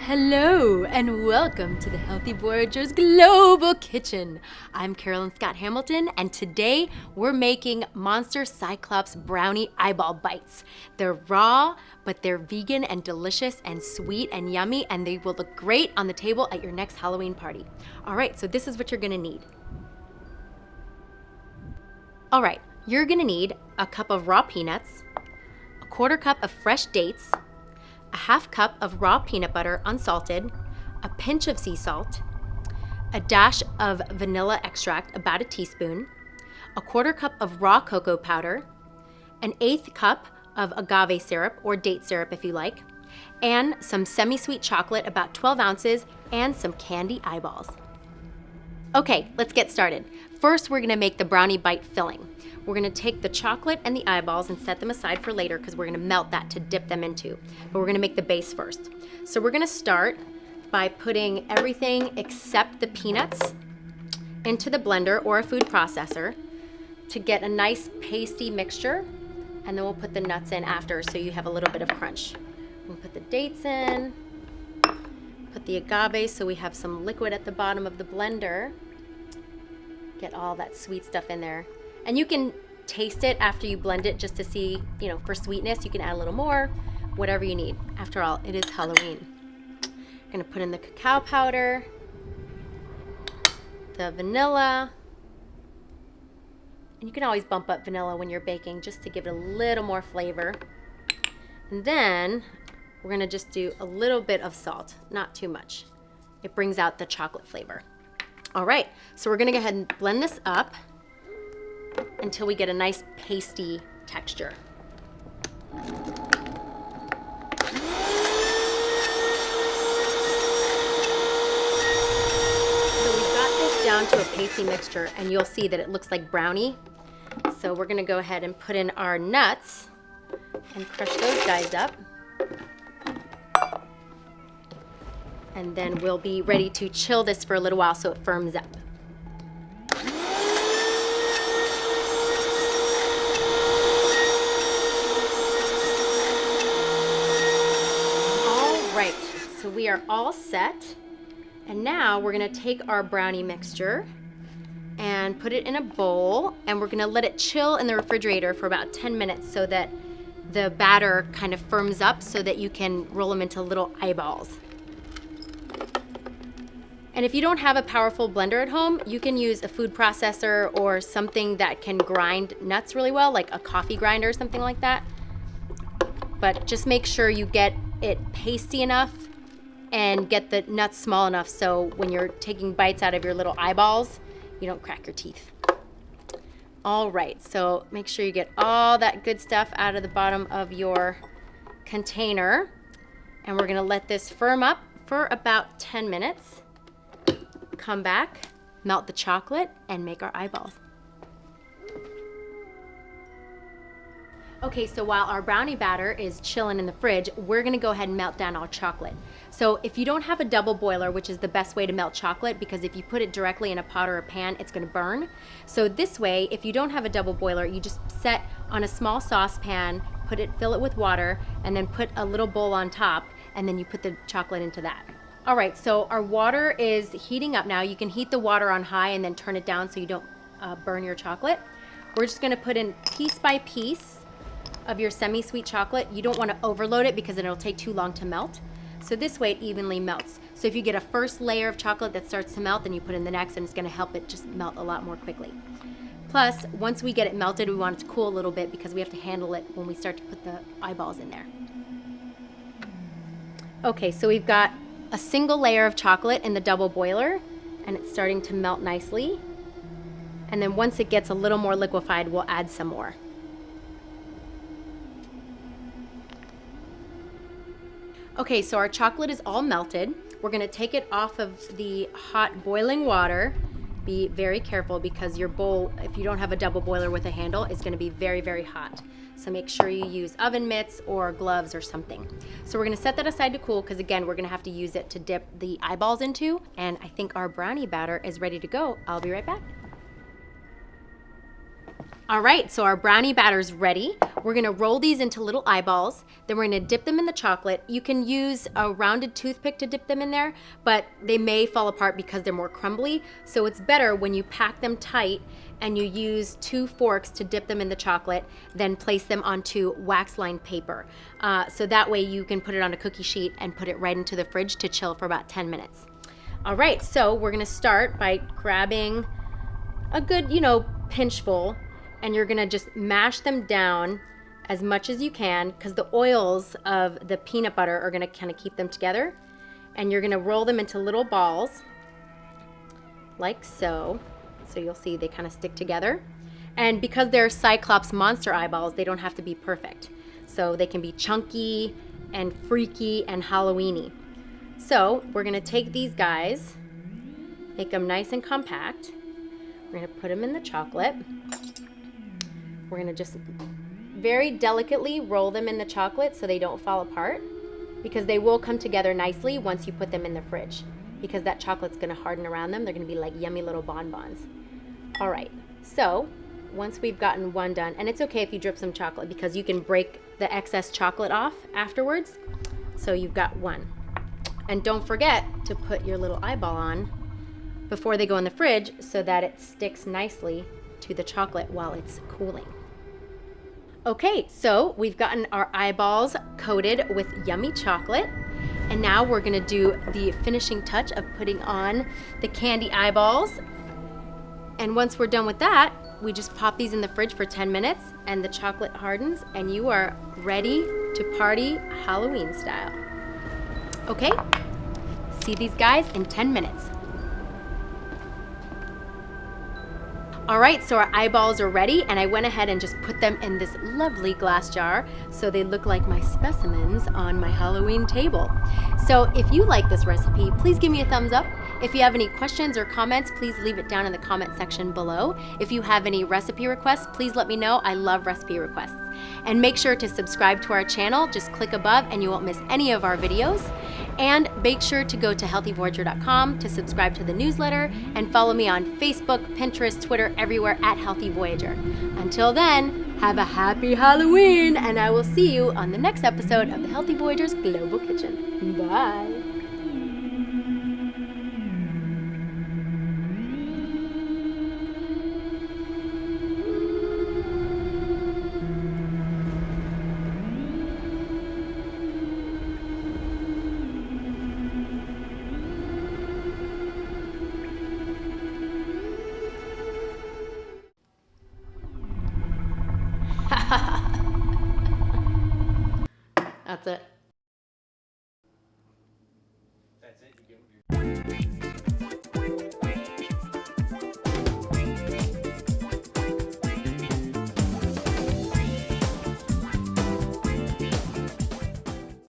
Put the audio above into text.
Hello and welcome to the Healthy Voyager's Global Kitchen. I'm Carolyn Scott-Hamilton and today we're making Monster Cyclops Brownie Eyeball Bites. They're raw, but they're vegan and delicious and sweet and yummy, and they will look great on the table at your next Halloween party. All right, so this is what you're gonna need. All right, you're gonna need a cup of raw peanuts, a quarter cup of fresh dates, a half cup of raw peanut butter unsalted, a pinch of sea salt, a dash of vanilla extract, about a teaspoon, a quarter cup of raw cocoa powder, an eighth cup of agave syrup or date syrup if you like, and some semi-sweet chocolate, about 12 ounces, and some candy eyeballs. Okay, let's get started. First, we're gonna make the brownie bite filling. We're gonna take the chocolate and the eyeballs and set them aside for later because we're gonna melt that to dip them into. But we're gonna make the base first. So we're gonna start by putting everything except the peanuts into the blender or a food processor to get a nice pasty mixture, and then we'll put the nuts in after so you have a little bit of crunch. We'll put the dates in, put the agave so we have some liquid at the bottom of the blender. Get all that sweet stuff in there. And you can taste it after you blend it just to see, for sweetness, you can add a little more, whatever you need. After all, it is Halloween. I'm gonna put in the cacao powder, the vanilla, and you can always bump up vanilla when you're baking just to give it a little more flavor. And then we're gonna just do a little bit of salt, not too much. It brings out the chocolate flavor. All right, so we're gonna go ahead and blend this up until we get a nice pasty texture. So we've got this down to a pasty mixture, and you'll see that it looks like brownie. So we're gonna go ahead and put in our nuts and crush those guys up. And then we'll be ready to chill this for a little while so it firms up. Right, so we are all set. And now we're gonna take our brownie mixture and put it in a bowl, and we're gonna let it chill in the refrigerator for about 10 minutes so that the batter kind of firms up so that you can roll them into little eyeballs. And if you don't have a powerful blender at home, you can use a food processor or something that can grind nuts really well, like a coffee grinder or something like that. But just make sure you get it pasty enough and get the nuts small enough so when you're taking bites out of your little eyeballs, you don't crack your teeth. All right, so make sure you get all that good stuff out of the bottom of your container. And we're gonna let this firm up for about 10 minutes. Come back, melt the chocolate, and make our eyeballs. Okay, so while our brownie batter is chilling in the fridge, we're gonna go ahead and melt down our chocolate. So if you don't have a double boiler, which is the best way to melt chocolate, because if you put it directly in a pot or a pan, it's gonna burn. So this way, if you don't have a double boiler, you just set on a small saucepan, fill it with water, and then put a little bowl on top, and then you put the chocolate into that. All right, so our water is heating up now. You can heat the water on high and then turn it down so you don't burn your chocolate. We're just gonna put in piece by piece of your semi-sweet chocolate. You don't want to overload it because it'll take too long to melt. So this way it evenly melts. So if you get a first layer of chocolate that starts to melt, then you put in the next, and it's going to help it just melt a lot more quickly. Plus, once we get it melted, we want it to cool a little bit because we have to handle it when we start to put the eyeballs in there. Okay, so we've got a single layer of chocolate in the double boiler, and it's starting to melt nicely. And then once it gets a little more liquefied, we'll add some more. Okay, so our chocolate is all melted. We're gonna take it off of the hot boiling water. Be very careful because your bowl, if you don't have a double boiler with a handle, is gonna be very, very hot. So make sure you use oven mitts or gloves or something. So we're gonna set that aside to cool because again, we're gonna have to use it to dip the eyeballs into. And I think our brownie batter is ready to go. I'll be right back. All right, so our brownie batter's ready. We're gonna roll these into little eyeballs, then we're gonna dip them in the chocolate. You can use a rounded toothpick to dip them in there, but they may fall apart because they're more crumbly. So it's better when you pack them tight and you use 2 forks to dip them in the chocolate, then place them onto wax-lined paper. So that way you can put it on a cookie sheet and put it right into the fridge to chill for about 10 minutes. All right, so we're gonna start by grabbing a good, pinchful, and you're gonna just mash them down as much as you can, because the oils of the peanut butter are gonna kind of keep them together. And you're gonna roll them into little balls, like so. So you'll see they kind of stick together. And because they're Cyclops monster eyeballs, they don't have to be perfect. So they can be chunky and freaky and Halloweeny. So we're gonna take these guys, make them nice and compact. We're gonna put them in the chocolate. We're gonna just very delicately roll them in the chocolate so they don't fall apart, because they will come together nicely once you put them in the fridge, because that chocolate's gonna harden around them. They're gonna be like yummy little bonbons. All right, so once we've gotten one done, and it's okay if you drip some chocolate because you can break the excess chocolate off afterwards. So you've got one. And don't forget to put your little eyeball on before they go in the fridge so that it sticks nicely to the chocolate while it's cooling. Okay, so we've gotten our eyeballs coated with yummy chocolate, and now we're gonna do the finishing touch of putting on the candy eyeballs. And once we're done with that, we just pop these in the fridge for 10 minutes and the chocolate hardens and you are ready to party Halloween style. Okay, see these guys in 10 minutes. All right, so our eyeballs are ready, and I went ahead and just put them in this lovely glass jar so they look like my specimens on my Halloween table. So if you like this recipe, please give me a thumbs up. If you have any questions or comments, please leave it down in the comment section below. If you have any recipe requests, please let me know. I love recipe requests. And make sure to subscribe to our channel. Just click above and you won't miss any of our videos. And make sure to go to healthyvoyager.com to subscribe to the newsletter and follow me on Facebook, Pinterest, Twitter, everywhere at Healthy Voyager. Until then, have a happy Halloween, and I will see you on the next episode of the Healthy Voyagers Global Kitchen. Bye. That's it.